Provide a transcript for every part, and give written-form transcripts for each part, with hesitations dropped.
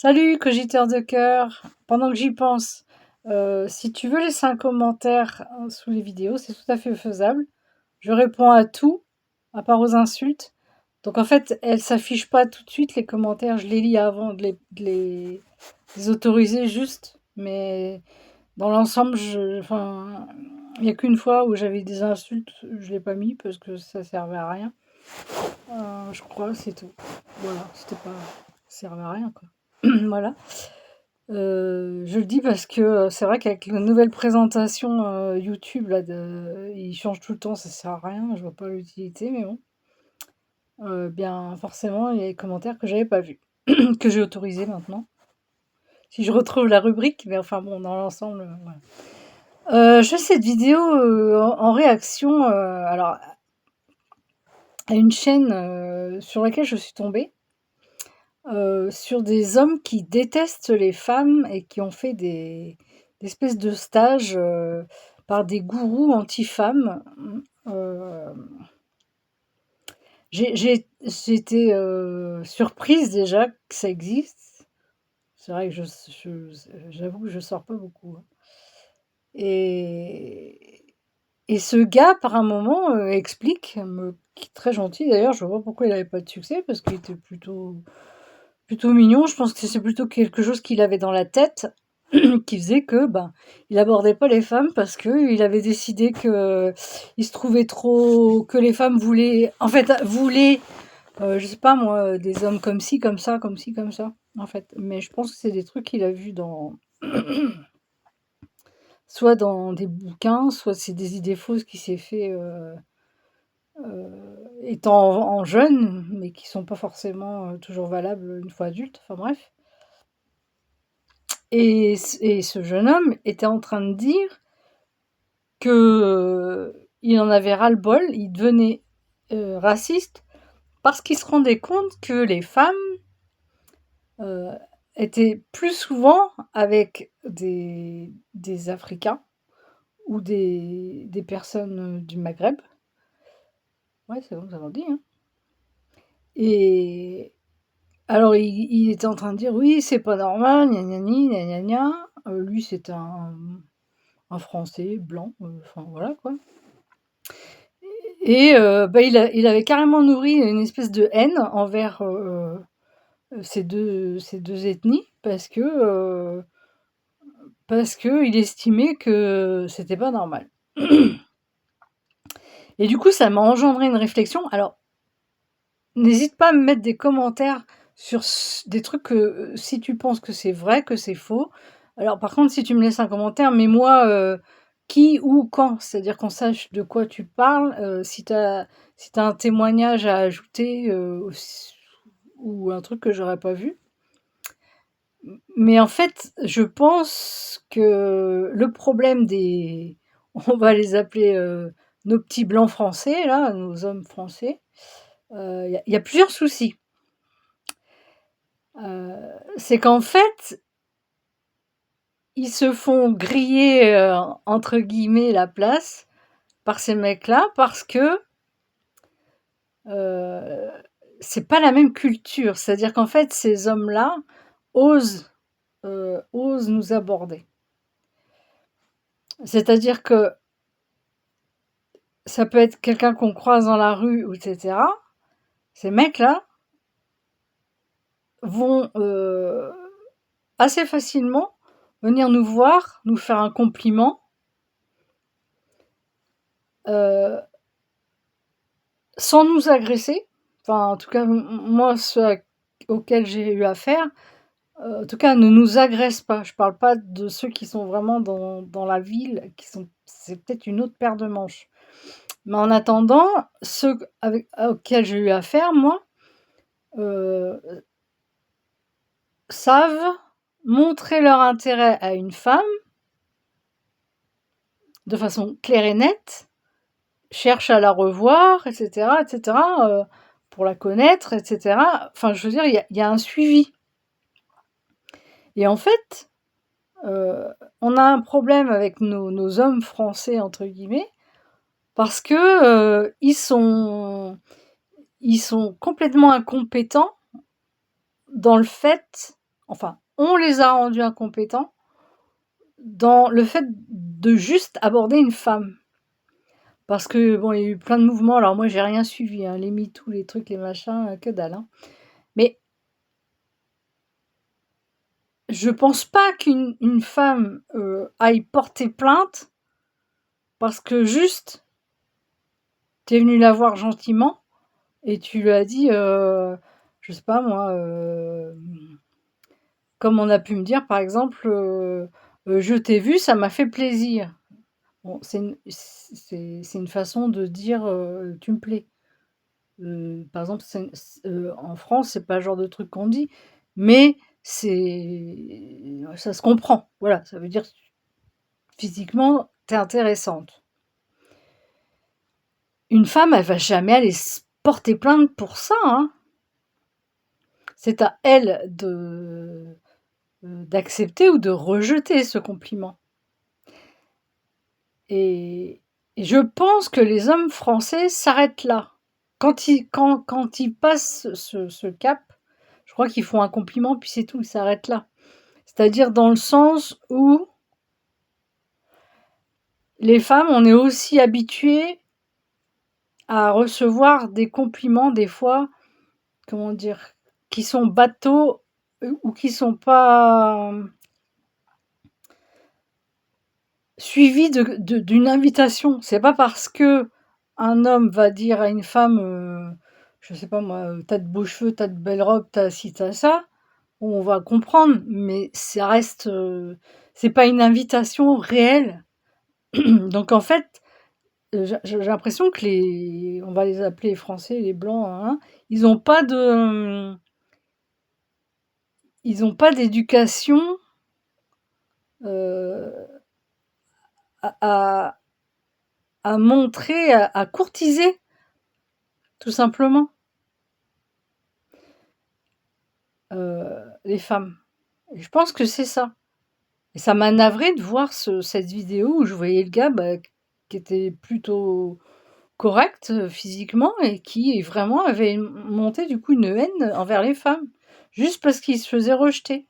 Salut, cogiteur de cœur. Pendant que j'y pense, si tu veux laisser un commentaire sous les vidéos, c'est tout à fait faisable. Je réponds à tout, à part aux insultes. Donc en fait, elles s'affichent pas tout de suite, les commentaires. Je les lis avant de les autoriser juste. Mais dans l'ensemble, enfin, il n'y a qu'une fois où j'avais des insultes, je l'ai pas mis parce que ça servait à rien. Je crois, c'est tout. Voilà, ça servait à rien, quoi. Voilà. Je le dis parce que, c'est vrai qu'avec la nouvelle présentation, YouTube là il change tout le temps, ça sert à rien, je vois pas l'utilité, mais bon. Bien forcément, il y a des commentaires que j'avais pas vus, que j'ai autorisés maintenant. Si je retrouve la rubrique, mais enfin bon, dans l'ensemble, voilà. Je fais cette vidéo, en réaction, alors à une chaîne, sur laquelle je suis tombée, sur des hommes qui détestent les femmes et qui ont fait des espèces de stages, par des gourous anti-femmes. J'ai été, surprise déjà que ça existe. C'est vrai que j'avoue que je sors pas beaucoup, hein, et ce gars, par un moment, explique, qui est très gentil d'ailleurs, je vois pas pourquoi il avait pas de succès parce qu'il était plutôt mignon. Je pense que c'est plutôt quelque chose qu'il avait dans la tête, qui faisait que, ben, il abordait pas les femmes parce que il avait décidé que il se trouvait trop que les femmes voulaient, je sais pas moi, des hommes comme ci, comme ça, comme ci, comme ça, en fait. Mais je pense que c'est des trucs qu'il a vus dans soit dans des bouquins, soit c'est des idées fausses qu'il s'est fait, étant en jeune, mais qui sont pas forcément, toujours valables une fois adulte, enfin bref. Et ce jeune homme était en train de dire que, il en avait ras-le-bol, il devenait, raciste parce qu'il se rendait compte que les femmes, heu, étaient plus souvent avec des Africains ou des personnes, du Maghreb. Ouais, c'est comme ça qu'on dit, hein. Et alors il était en train de dire: «Oui, c'est pas normal, gna gna ni, gna gna gna». Lui, c'était un Français blanc, enfin voilà quoi. Et bah, il avait carrément nourri une espèce de haine envers, ces deux ethnies parce qu'il estimait que c'était pas normal. Et du coup, ça m'a engendré une réflexion. Alors, n'hésite pas à me mettre des commentaires sur des trucs que, si tu penses que c'est vrai, que c'est faux. Alors par contre, si tu me laisses un commentaire, mets-moi, qui, où, quand, c'est-à-dire qu'on sache de quoi tu parles, si tu as un témoignage à ajouter, ou un truc que j'aurais pas vu. Mais en fait, je pense que le problème des on va les appeler, nos petits blancs français là, nos hommes français, il y a plusieurs soucis. C'est qu'en fait, ils se font «griller», entre guillemets, la place par ces mecs-là parce que, heu, c'est pas la même culture. C'est-à-dire qu'en fait, ces hommes-là osent nous aborder. C'est-à-dire que ça peut être quelqu'un qu'on croise dans la rue ou et cetera. Ces mecs-là vont, assez facilement venir nous voir, nous faire un compliment, heu, sans nous agresser. Enfin, en tout cas, moi, ceux auxquels j'ai eu affaire, en tout cas, ne nous agressent pas. Je parle pas de ceux qui sont vraiment dans la ville, c'est peut-être une autre paire de manches. Mais en attendant, ceux auxquels j'ai eu affaire, moi, heu, savent montrer leur intérêt à une femme de façon claire et nette, cherchent à la revoir et cetera, pour la connaître et cetera. Enfin, je veux dire, il y a un suivi. Et en fait, heu, on a un problème avec nos «hommes français» entre guillemets, parce que, ils sont complètement incompétents dans le fait enfin, on les a rendus incompétents dans le fait de juste aborder une femme. Parce que bon, il y a eu plein de mouvements, alors moi j'ai rien suivi, hein, les MeToo, les trucs, les machins, que dalle, hein. Mais je pense pas qu'une femme, aille porter plainte parce que juste, tu es venu la voir gentiment et tu lui as dit, je sais pas moi, comme on a pu me dire par exemple, «Je t'ai vu, ça m'a fait plaisir». Bon, c'est une façon de dire, «Tu me plais». Par exemple, en France, c'est pas le genre de truc qu'on dit, mais ça se comprend. Voilà, ça veut dire physiquement, tu es intéressante. Une femme, elle va jamais aller porter plainte pour ça, hein. C'est à elle d'accepter ou de rejeter ce compliment. Et je pense que les hommes français s'arrêtent là. Quand ils passent ce cap, je crois qu'ils font un compliment, puis c'est tout, ils s'arrêtent là. C'est-à-dire dans le sens où les femmes, on est aussi habituées à recevoir des compliments des fois, comment dire, qui sont bateaux ou qui sont pas suivis d'une invitation. C'est pas parce que un homme va dire à une femme, je sais pas moi, t'as de beaux cheveux, t'as de belles robes, t'as ci, t'as ça, on va comprendre, mais ça reste, c'est pas une invitation réelle. Donc en fait, j'ai l'impression que on va les appeler les Français, les Blancs, hein, ils ont pas d'éducation euh, à, à montrer, à courtiser, tout simplement, les femmes. Et je pense que c'est ça. Et ça m'a navré de voir cette vidéo où je voyais le gars qui était plutôt correct physiquement et qui vraiment avait monté du coup une haine envers les femmes, juste parce qu'il se faisait rejeter.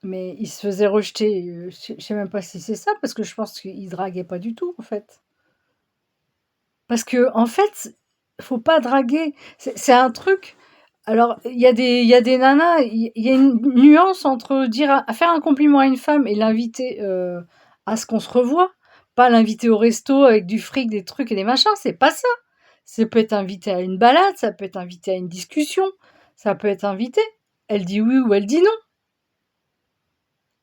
Mais il se faisait rejeter, je sais même pas si c'est ça, parce que je pense qu'il draguait pas du tout, en fait. Parce que en fait, faut pas draguer. C'est un truc. Alors, il y a des nanas, il y a une nuance entre à faire un compliment à une femme et l'inviter à ce qu'on se revoie. Pas l'inviter au resto avec du fric, des trucs et des machins, c'est pas ça. Ça peut être invité à une balade, ça peut être invité à une discussion, ça peut être invité. Elle dit oui ou elle dit non,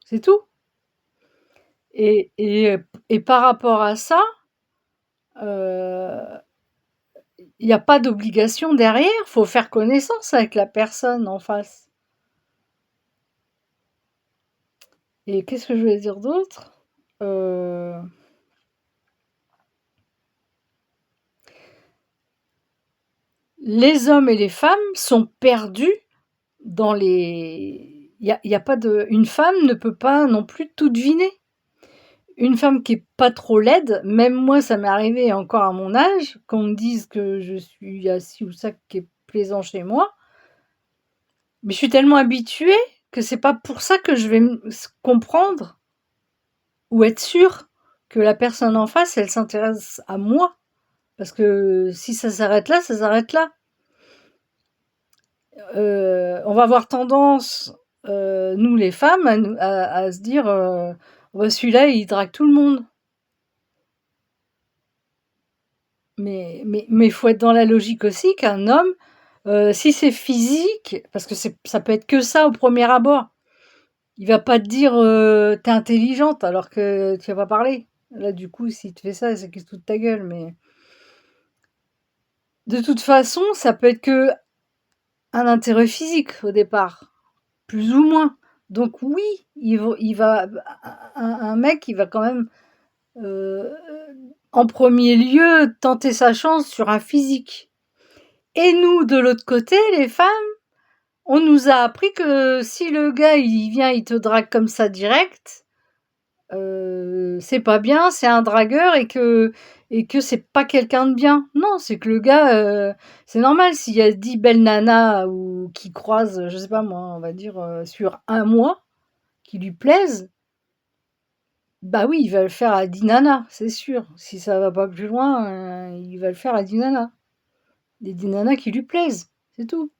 c'est tout. Et par rapport à ça, il n'y a pas d'obligation derrière, faut faire connaissance avec la personne en face. Et qu'est-ce que je voulais dire d'autre? Euh, les hommes et les femmes sont perdus dans les... y a pas de... Une femme ne peut pas non plus tout deviner. Une femme qui est pas trop laide, même moi ça m'est arrivé encore à mon âge, qu'on me dise que je suis assis ou ça qui est plaisant chez moi, mais je suis tellement habituée que c'est pas pour ça que je vais comprendre ou être sûre que la personne en face, elle s'intéresse à moi. Parce que si ça s'arrête là, ça s'arrête là. On va avoir tendance, nous les femmes, à se dire bah, celui-là, il drague tout le monde. Mais faut être dans la logique aussi qu'un homme, si c'est physique, parce que ça peut être que ça au premier abord, il va pas te dire t'es intelligente alors que tu vas pas parler. Là, du coup, s'il te fait ça, c'est qu'il se fout de ta gueule. Mais de toute façon, ça peut être que un intérêt physique au départ, plus ou moins. Donc oui, un mec, il va quand même, euh, en premier lieu, tenter sa chance sur un physique. Et nous, de l'autre côté, les femmes, on nous a appris que si le gars, il vient, il te drague comme ça direct, c'est pas bien, c'est un dragueur et que c'est pas quelqu'un de bien. Non, c'est que le gars, c'est normal s'il y a 10 belles nanas ou qui croisent, je sais pas moi, on va dire, sur un mois, qui lui plaisent, bah oui, il va le faire à 10 nanas, c'est sûr. Si ça va pas plus loin, il va le faire à 10 nanas. Des 10 nanas qui lui plaisent, c'est tout.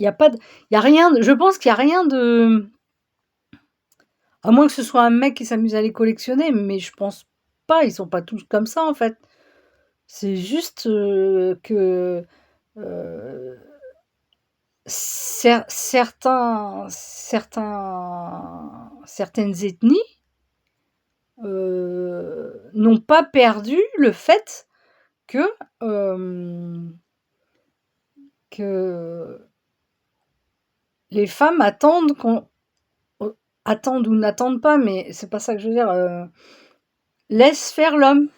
Il y a pas de il y a rien de je pense qu'il y a rien de à moins que ce soit un mec qui s'amuse à les collectionner, mais je pense pas, ils sont pas tous comme ça, en fait. C'est juste, que, heu, certaines ethnies, n'ont pas perdu le fait que, hem, que les femmes attendent qu'on attendent ou n'attendent pas, mais c'est pas ça que je veux dire, laissent faire l'homme.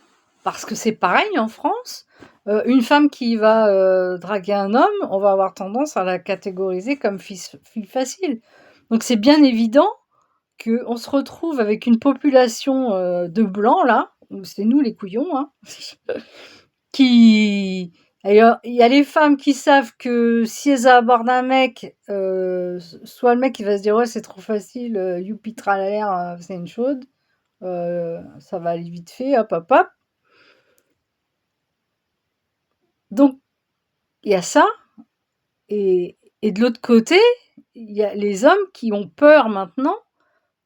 Parce que c'est pareil en France, une femme qui va, draguer un homme, on va avoir tendance à la catégoriser comme fille facile. Donc c'est bien évident qu'on se retrouve avec une population, de blancs là, où c'est nous les couillons, hein, qui il y a les femmes qui savent que si elles abordent un mec, soit le mec il va se dire: «Ouais, c'est trop facile, youpi tralala, c'est une chaude, ça va aller vite fait, hop, hop, hop». Donc il y a ça et de l'autre côté, il y a les hommes qui ont peur maintenant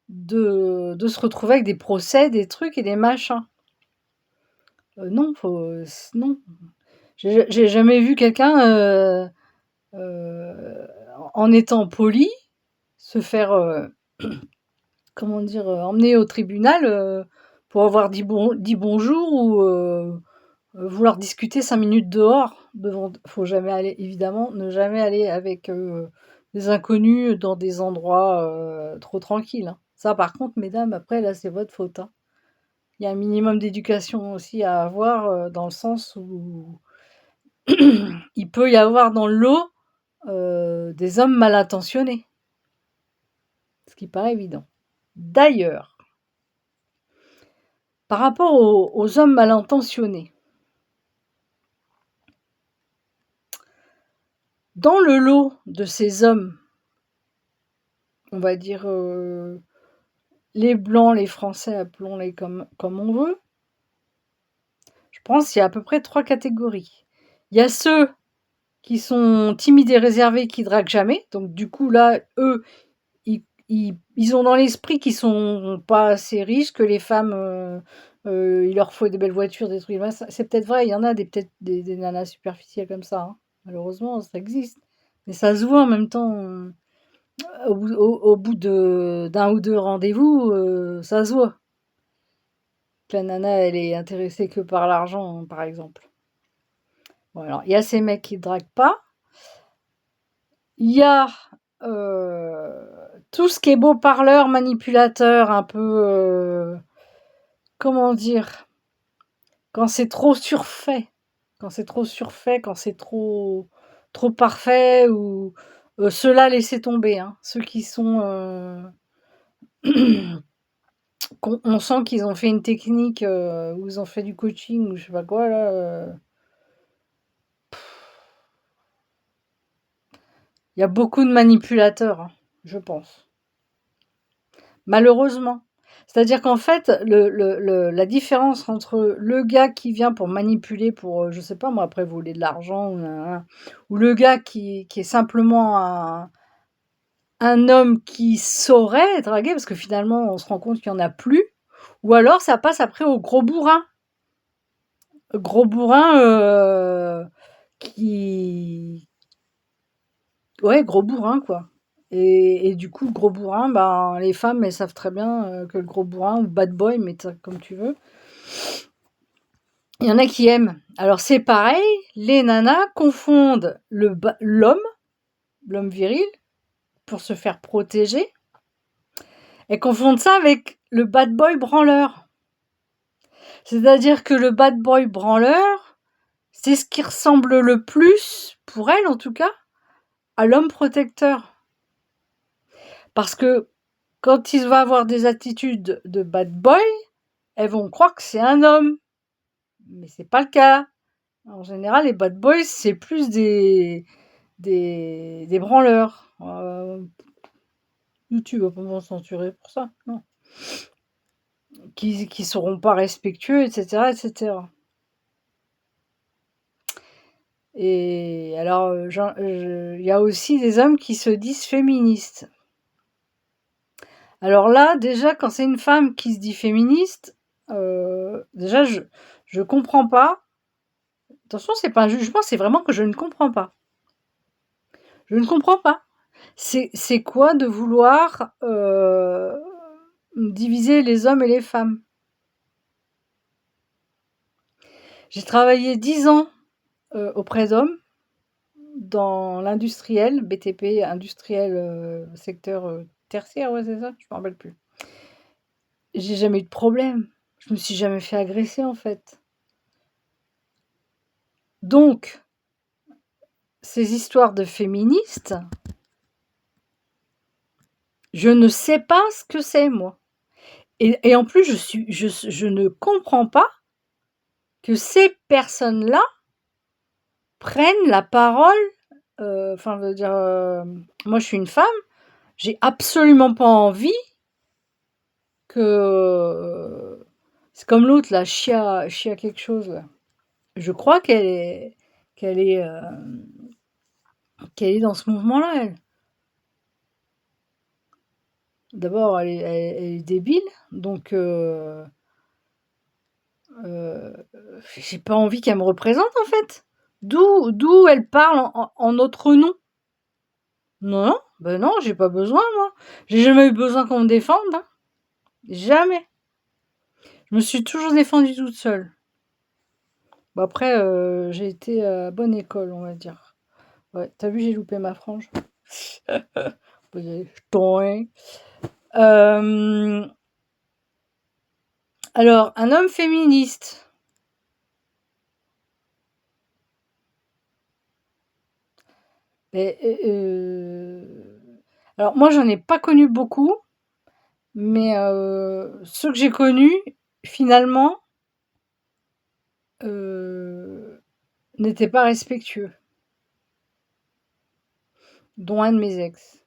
de se retrouver avec des procès, des trucs et des machins. Non, faut non. J'ai jamais vu quelqu'un, en étant poli, se faire, comment dire? Emmener au tribunal, pour avoir dit bonjour ou, vouloir discuter 5 minutes dehors devant faut jamais aller évidemment, ne jamais aller avec, des inconnus dans des endroits, trop tranquilles, hein. Ça par contre mesdames, après là, c'est votre faute, hein. Il y a un minimum d'éducation aussi à avoir, dans le sens où il peut y avoir dans le lot, des hommes mal intentionnés, ce qui paraît évident. D'ailleurs, par rapport aux hommes mal intentionnés, dans le lot de ces hommes, on va dire, les blancs, les français, appelons-les comme on veut, je pense qu'il y a à peu près 3 catégories. Il y a ceux qui sont timides et réservés, qui draguent jamais, donc du coup là, eux, ils ont dans l'esprit qu'ils sont pas assez riches, que les femmes, il leur faut des belles voitures, des trucs comme ça. C'est peut-être vrai, il y en a peut-être des nanas superficielles comme ça, hein. Malheureusement, ça existe. Mais ça se voit en même temps, au bout de d'un ou 2 rendez-vous, ça se voit que la nana, elle est intéressée que par l'argent, hein, par exemple. Bon alors, il y a ces mecs qui draguent pas. Il y a, tout ce qui est beau parleur, manipulateur, un peu, comment dire? Quand c'est trop surfait, quand c'est trop parfait ou ceux-là, laissez tomber, hein. Ceux qui sont, qu'on on sent qu'ils ont fait une technique, ou ils ont fait du coaching ou je sais pas quoi là, il y a beaucoup de manipulateurs, hein, je pense. Malheureusement. C'est-à-dire qu'en fait, la différence entre le gars qui vient pour manipuler, pour, je sais pas moi, après voler de l'argent ou nin ou le gars qui est simplement un homme qui saurait draguer, parce que finalement on se rend compte qu'il y en a plus, ou alors ça passe après au gros bourrin. Gros bourrin, qui ouais, gros bourrin, quoi. Et du coup, le gros bourrin, ben, les femmes, elles savent très bien, que le gros bourrin ou bad boy, mets ça comme tu veux, il y en a qui aiment. Alors c'est pareil, les nanas confondent l'homme viril, pour se faire protéger, elles confondent ça avec le bad boy branleur. C'est-à-dire que le bad boy branleur, c'est ce qui ressemble le plus, pour elles en tout cas, à l'homme protecteur. Parce que quand il va avoir des attitudes de bad boy, elles vont croire que c'est un homme. Mais c'est pas le cas. En général, les bad boys, c'est plus des branleurs. YouTube va pas m'en censurer pour ça, non. Qui seront pas respectueux, etc., etc. Et alors, il y a aussi des hommes qui se disent féministes. Alors là, déjà, quand c'est une femme qui se dit féministe, déjà, je comprends pas. Attention, c'est pas un jugement, c'est vraiment que je ne comprends pas. Je ne comprends pas. C'est quoi de vouloir diviser les hommes et les femmes? J'ai travaillé 10 ans auprès d'hommes dans l'industriel, BTP, industriel, secteur tertiaire, ouais, c'est ça? Je me rappelle plus. J'ai jamais eu de problème. Je me suis jamais fait agresser, en fait. Donc, ces histoires de féministes, je ne sais pas ce que c'est, moi. Et en plus, je ne comprends pas que ces personnes-là prennent la parole. Enfin, je veux dire, moi, je suis une femme, j'ai absolument pas envie que. C'est comme l'autre, là, Chia quelque chose, là. Je crois qu'elle est, qu'elle est dans ce mouvement-là, elle. D'abord, elle est débile, donc j'ai pas envie qu'elle me représente, en fait. D'où elle parle en notre nom. Non, ben non, j'ai pas besoin, moi. J'ai jamais eu besoin qu'on me défende, hein. Jamais. Je me suis toujours défendue toute seule. Bon, après, j'ai été à bonne école, on va dire. Ouais, t'as vu, j'ai loupé ma frange. Toin. Alors, un homme féministe. Mais, alors, moi, j'en ai pas connu beaucoup, mais ceux que j'ai connus, finalement, n'étaient pas respectueux, dont un de mes ex.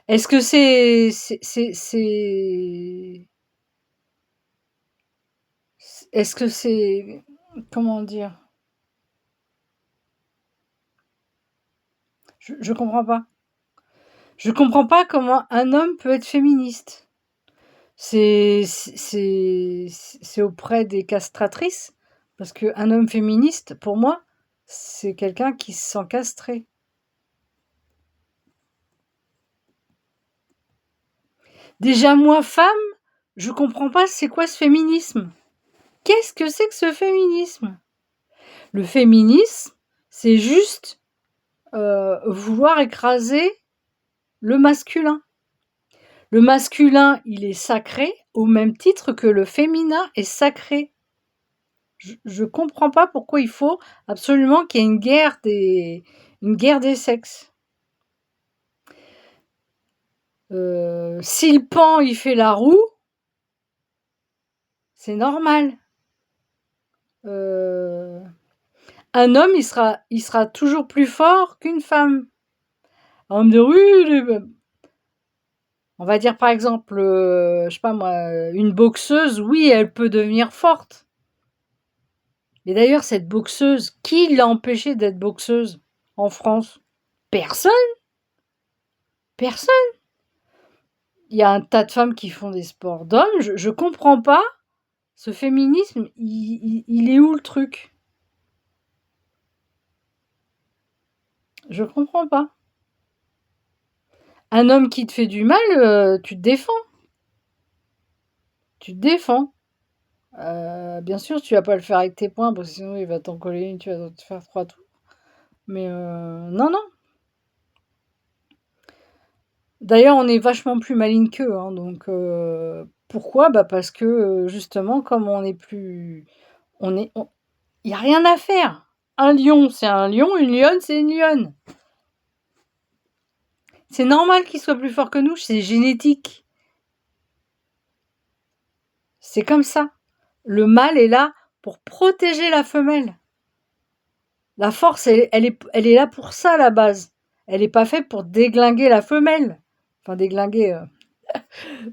Est-ce que est-ce que c'est, comment dire? Je comprends pas. Je comprends pas comment un homme peut être féministe. C'est auprès des castratrices, parce qu'un homme féministe, pour moi, c'est quelqu'un qui se sent castré. Déjà, moi, femme, je comprends pas c'est quoi ce féminisme. Qu'est-ce que c'est que ce féminisme? Le féminisme, c'est juste vouloir écraser le masculin. Le masculin, il est sacré au même titre que le féminin est sacré. Je comprends pas pourquoi il faut absolument qu'il y ait une guerre des sexes. Si le pan il fait la roue, c'est normal. Un homme, il sera toujours plus fort qu'une femme. On me dit oui, on va dire par exemple, je sais pas moi, une boxeuse, oui, elle peut devenir forte. Mais d'ailleurs, cette boxeuse, qui l'a empêchée d'être boxeuse en France? Personne. Personne. Il y a un tas de femmes qui font des sports d'hommes. Je comprends pas. Ce féminisme, il est où le truc? Je comprends pas. Un homme qui te fait du mal, tu te défends. Tu te défends. Bien sûr, tu vas pas le faire avec tes poings, parce que sinon il va t'en coller une, tu vas te faire 3 tours. Mais non, non. D'ailleurs, on est vachement plus maligne qu'eux, hein, donc pourquoi? Bah, parce que, justement, comme on est plus il y a rien à faire. Un lion, c'est un lion, une lionne, c'est une lionne. C'est normal qu'il soit plus fort que nous, c'est génétique. C'est comme ça. Le mâle est là pour protéger la femelle. La force, elle est là pour ça, à la base. Elle n'est pas faite pour déglinguer la femelle. Enfin, déglinguer,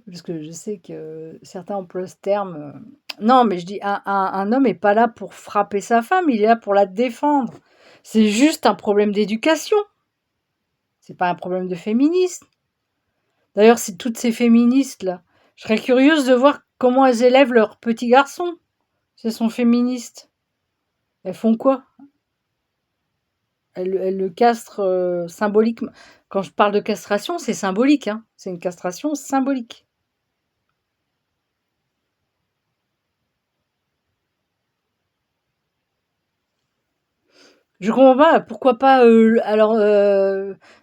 parce que je sais que certains emploient ce terme. Non, mais je dis, un homme n'est pas là pour frapper sa femme, il est là pour la défendre. C'est juste un problème d'éducation. C'est pas un problème de féminisme. D'ailleurs, c'est toutes ces féministes-là. Je serais curieuse de voir comment elles élèvent leurs petits garçons. Si elles sont féministes. Elles font quoi? Elles le castrent symboliquement. Quand je parle de castration, c'est symbolique. Hein. C'est une castration symbolique. Je comprends pas. Pourquoi pas alors,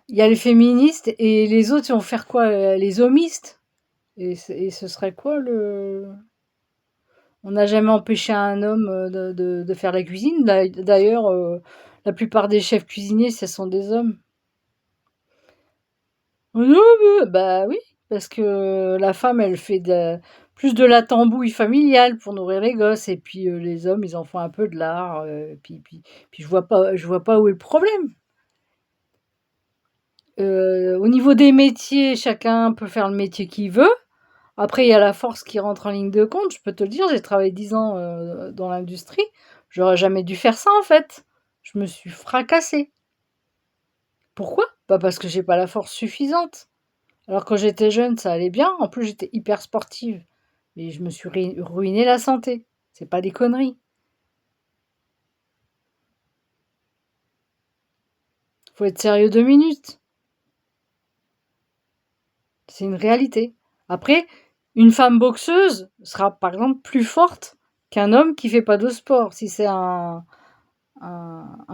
il y a les féministes et les autres, ils vont faire quoi? Les homistes? Et ce serait quoi le... On n'a jamais empêché un homme de faire la cuisine. D'ailleurs, la plupart des chefs cuisiniers, ce sont des hommes. Bah oui, parce que la femme, elle fait plus de la tambouille familiale pour nourrir les gosses, et puis les hommes, ils en font un peu de l'art. Puis je vois pas où est le problème. Au niveau des métiers, chacun peut faire le métier qu'il veut. Après, il y a la force qui rentre en ligne de compte. Je peux te le dire, j'ai travaillé 10 ans dans l'industrie. J'aurais jamais dû faire ça, en fait. Je me suis fracassée. Pourquoi? Pas parce que j'ai pas la force suffisante. Alors quand j'étais jeune, ça allait bien. En plus, j'étais hyper sportive. Mais je me suis ruiné la santé. C'est pas des conneries. Faut être sérieux 2 minutes. C'est une réalité. Après, une femme boxeuse sera par exemple plus forte qu'un homme qui fait pas de sport. Si c'est un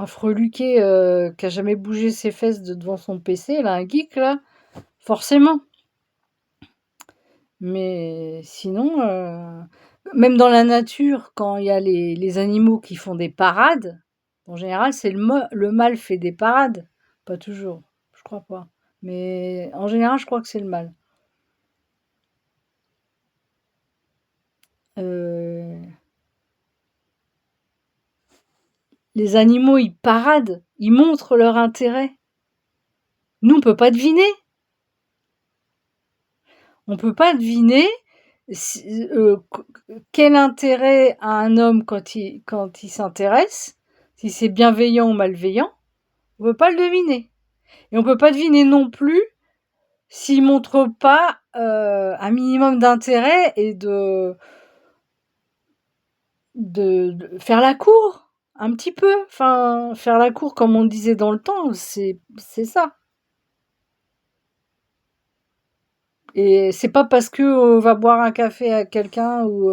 freluquet qui a jamais bougé ses fesses devant son PC, là, un geek, là, forcément. Mais sinon, même dans la nature, quand il y a les animaux qui font des parades, en général, c'est le mâle fait des parades. Pas toujours, je crois pas. Mais en général, je crois que c'est le mâle. Euh, les animaux, ils paradent, ils montrent leur intérêt. Nous, on peut pas deviner. On peut pas deviner quel intérêt a un homme quand il s'intéresse, si c'est bienveillant ou malveillant. On peut pas le deviner. Et on peut pas deviner non plus s'il montre pas un minimum d'intérêt et de faire la cour un petit peu. Enfin, faire la cour comme on disait dans le temps, c'est ça. Et c'est pas parce que on va boire un café à quelqu'un ou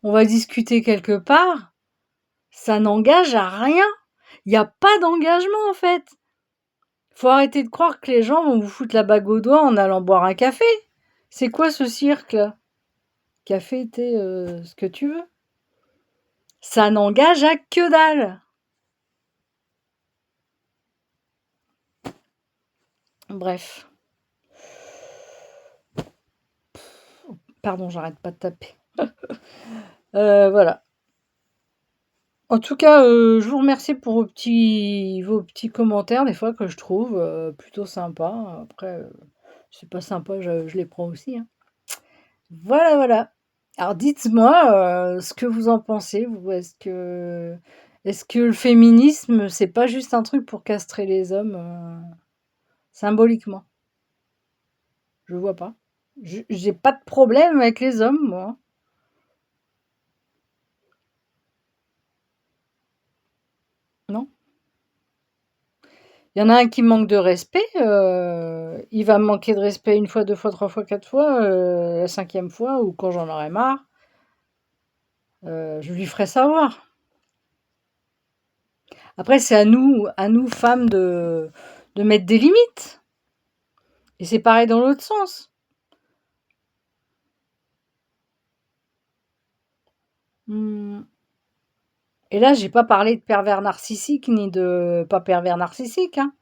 on va discuter quelque part, ça n'engage à rien. Il n'y a pas d'engagement en fait. Faut arrêter de croire que les gens vont vous foutre la bague au doigt en allant boire un café. C'est quoi ce cirque là? Café, thé, ce que tu veux. Ça n'engage à que dalle. Bref. Pardon, j'arrête pas de taper. Voilà. En tout cas, je vous remercie pour vos petits commentaires, des fois, que je trouve plutôt sympas. Après, c'est pas sympa, je les prends aussi. Hein. Voilà, voilà. Alors, dites-moi ce que vous en pensez. Vous, est-ce que le féminisme, c'est pas juste un truc pour castrer les hommes symboliquement? Je vois pas. J'ai pas de problème avec les hommes, moi. Non. Il y en a un qui manque de respect, il va me manquer de respect une fois, 2 fois, 3 fois, 4 fois, la 5e fois ou quand j'en aurai marre, je lui ferai savoir. Après, c'est à nous femmes de mettre des limites. Et c'est pareil dans l'autre sens. Mmh. Et là, j'ai pas parlé de pervers narcissiques ni de pas pervers narcissiques, hein.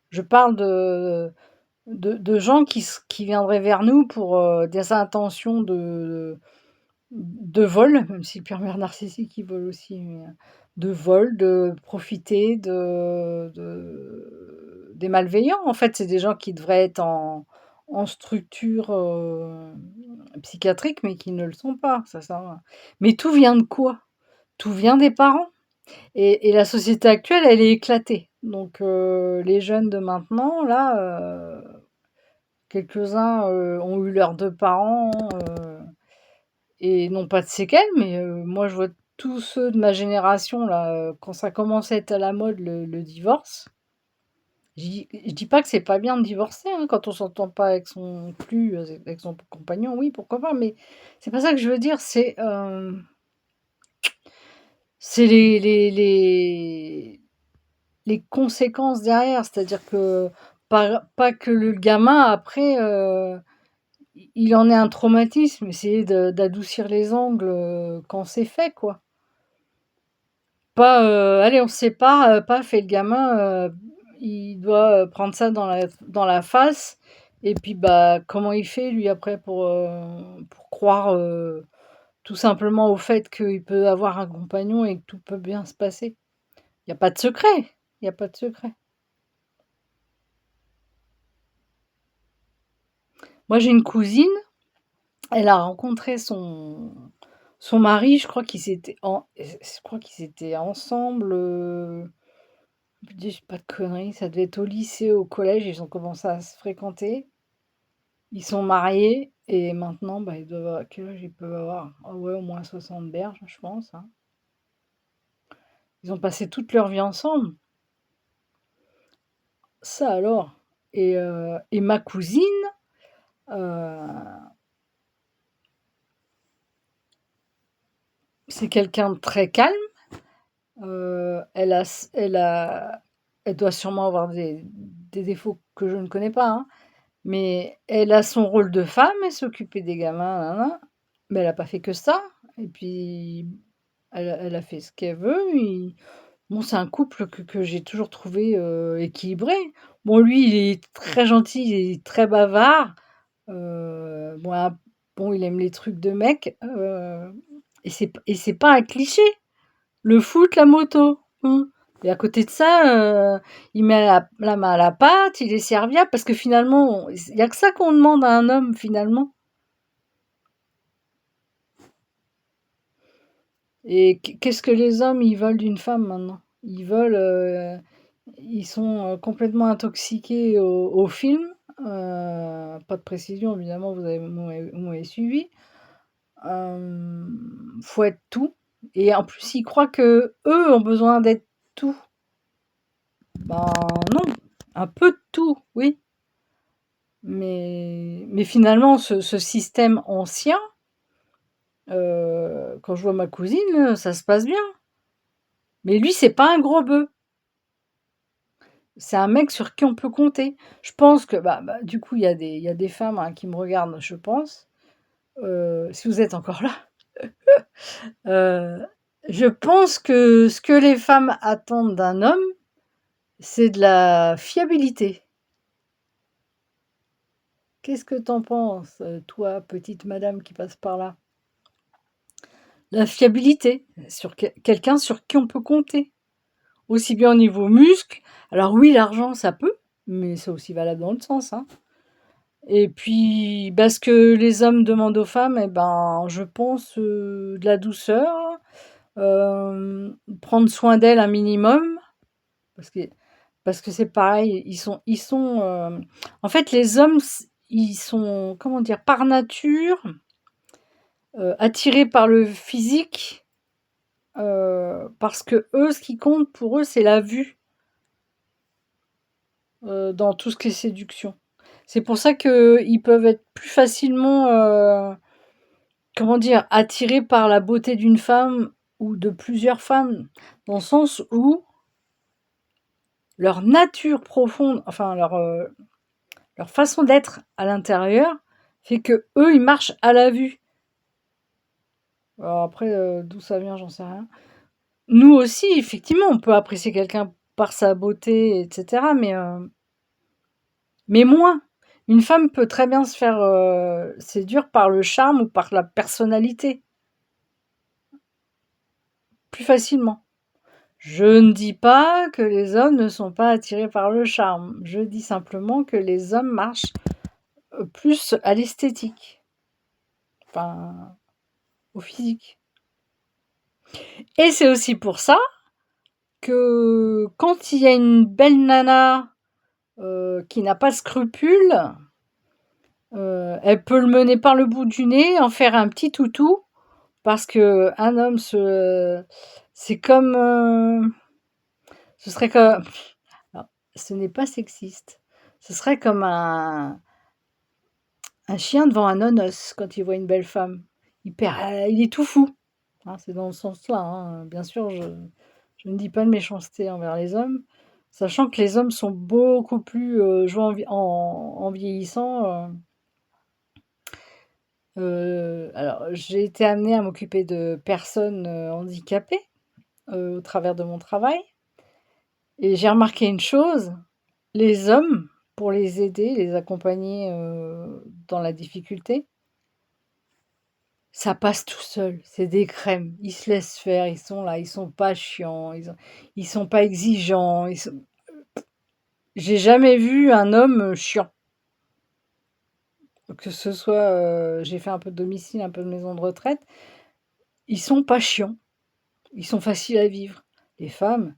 Je parle de gens qui viendraient vers nous pour, des intentions de vol, même si le pervers narcissique, il vole aussi, mais, de vol, de profiter, des malveillants. En fait, c'est des gens qui devraient être en structure, psychiatrique, mais qui ne le sont pas, ça sert à rien. Mais tout vient de quoi? Tout vient des parents et la société actuelle, elle est éclatée. Donc les jeunes de maintenant, là, quelques-uns, ont eu leurs 2 parents, et n'ont pas de séquelles, mais moi, je vois tous ceux de ma génération là, quand ça commence à être à la mode le divorce, je dis pas que c'est pas bien de divorcer, hein, quand on s'entend pas avec son avec son compagnon, oui, pourquoi pas, mais c'est pas ça que je veux dire, c'est les conséquences derrière. C'est-à-dire que pas que le gamin après, il en ait un traumatisme, essayer d'adoucir les angles, quand c'est fait, quoi. Pas, allez, on se sépare, paf et le gamin, il doit, prendre ça dans la face et puis, bah, comment il fait lui après pour croire, tout simplement au fait qu'il peut avoir un compagnon et que tout peut bien se passer? Il y a pas de secret, il y a pas de secret. Moi, j'ai une cousine, elle a rencontré son mari, je crois qu'ils étaient ensemble, je dis pas de conneries, ça devait être au lycée, au collège, ils ont commencé à se fréquenter. Ils sont mariés et maintenant, bah, ils doivent avoir quel âge ils peuvent avoir? Ah ouais, au moins 60 berges, je pense, hein. Ils ont passé toute leur vie ensemble. Ça alors! Et ma cousine, heu, c'est quelqu'un de très calme. Elle doit sûrement avoir des défauts que je ne connais pas, hein, mais elle a son rôle de femme, elle s'occupait des gamins, nin nin, mais elle a pas fait que ça et puis elle a fait ce qu'elle veut. Bon, c'est un couple que j'ai toujours trouvé, équilibré. Bon, lui, il est très gentil, il est très bavard, bon, bon, il aime les trucs de mec, et c'est pas un cliché. Le foot, la moto, et à côté de ça, il met la main à la pâte, il est serviable parce que finalement, il y a que ça qu'on demande à un homme, finalement. Et qu'est-ce que les hommes, ils veulent d'une femme maintenant? Ils sont, complètement intoxiqués au film, pas de précision évidemment, vous m'avez suivi. Faut être tout et en plus, ils croient qu'eux ont besoin d'être tout. Ben non, un peu de tout, oui, mais finalement ce système ancien, quand je vois ma cousine, ça se passe bien. Mais lui, c'est pas un gros bœuf. C'est un mec sur qui on peut compter. Je pense que, bah, du coup, il y a des femmes, hein, qui me regardent, je pense, si vous êtes encore là, heu, je pense que ce que les femmes attendent d'un homme, c'est de la fiabilité. Qu'est-ce que tu en penses, toi, petite madame qui passe par là? La fiabilité, sur quelqu'un sur qui on peut compter, aussi bien au niveau muscle. Alors oui, l'argent, ça peut, mais c'est aussi valable dans l'autre sens, hein. Et puis, bah, ce que les hommes demandent aux femmes, et ben, je pense, de la douceur, prendre soin d'elles un minimum, parce que c'est pareil, en fait, les hommes, ils sont, comment dire? Par nature, attirés par le physique, parce que eux, ce qui compte pour eux, c'est la vue, dans tout ce qui est séduction. C'est pour ça qu'ils peuvent être plus facilement, comment dire? Attirés par la beauté d'une femme ou de plusieurs femmes, dans le sens où leur nature profonde, enfin leur façon d'être à l'intérieur fait qu'eux, ils marchent à la vue. Alors après, d'où ça vient, j'en sais rien. Nous aussi, effectivement, on peut apprécier quelqu'un par sa beauté, et cetera, mais moins. Une femme peut très bien se faire, séduire par le charme ou par la personnalité, plus facilement. Je ne dis pas que les hommes ne sont pas attirés par le charme. Je dis simplement que les hommes marchent, plus à l'esthétique, enfin, au physique. Et c'est aussi pour ça que quand il y a une belle nana, qui n'a pas de scrupules, elle peut le mener par le bout du nez, en faire un petit toutou, parce qu'un homme c'est comme, ce serait comme alors, ce n'est pas sexiste. Ce serait comme un chien devant un nonos quand il voit une belle femme. Il est tout fou, hein, c'est dans ce sens-là, hein. Bien sûr, je ne dis pas de méchanceté envers les hommes, sachant que les hommes sont beaucoup plus, joints en vieillissant, alors j'ai été amenée à m'occuper de personnes, handicapées, au travers de mon travail et j'ai remarqué une chose, les hommes, pour les aider, les accompagner, dans la difficulté, ça passe tout seul, c'est des crèmes. Ils se laissent faire, ils sont là, ils sont pas chiants, ils sont pas exigeants, j'ai jamais vu un homme, chiant. Que ce soit, j'ai fait un peu de domicile, un peu de maison de retraite, ils sont pas chiants, ils sont faciles à vivre. Les femmes,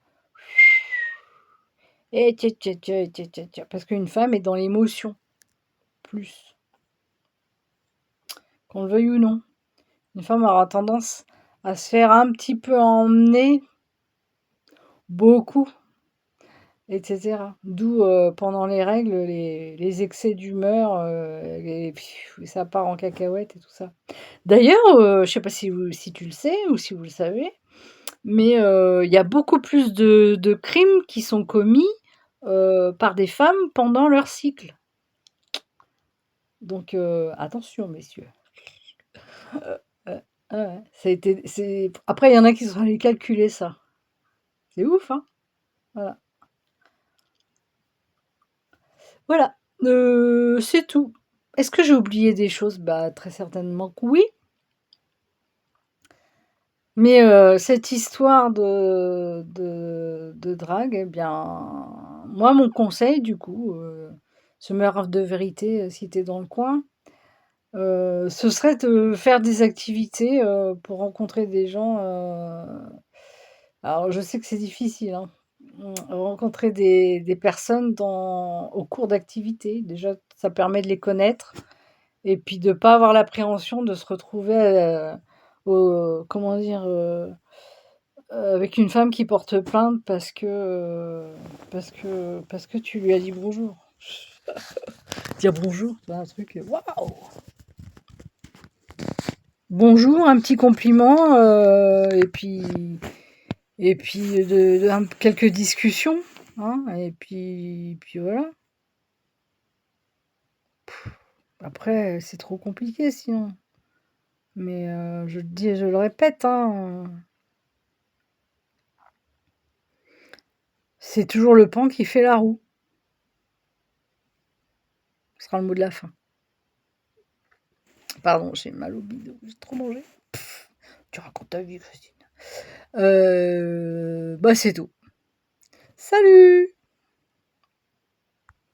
et tcha tcha tcha tcha tcha tcha, parce qu'une femme est dans l'émotion, plus, qu'on le veuille ou non. Une femme aura tendance à se faire un petit peu emmener, beaucoup, et cetera. D'où, pendant les règles, les excès d'humeur, et ça part en cacahuète et tout ça. D'ailleurs, je sais pas si tu le sais ou si vous le savez, mais, il y a beaucoup plus de crimes qui sont commis, par des femmes pendant leur cycle. Donc, attention messieurs. Heu, ouais, ouais, c'est après il y en a qui sont allés calculer ça. C'est ouf, hein? Voilà. Voilà, c'est tout. Est-ce que j'ai oublié des choses? Bah, très certainement que oui, mais cette histoire de drague et bien, moi mon conseil du coup, semeur de vérité, si tu es dans le coin, ce serait de faire des activités, pour rencontrer des gens, alors je sais que c'est difficile, hein, rencontrer des personnes au cours d'activités. Déjà, ça permet de les connaître et puis de pas avoir l'appréhension de se retrouver, au comment dire? Avec une femme qui porte plainte parce que tu lui as dit bonjour. Dire bonjour, c'est un truc, waouh! Bonjour, un petit compliment, et puis quelques discussions, hein, et puis voilà. Après, c'est trop compliqué sinon. Mais je le dis et je le répète, hein, c'est toujours le pan qui fait la roue. Ce sera le mot de la fin. Pardon, j'ai mal au bidon, j'ai trop mangé. Tu racontes ta vie, Christine. Bah, c'est tout. Salut!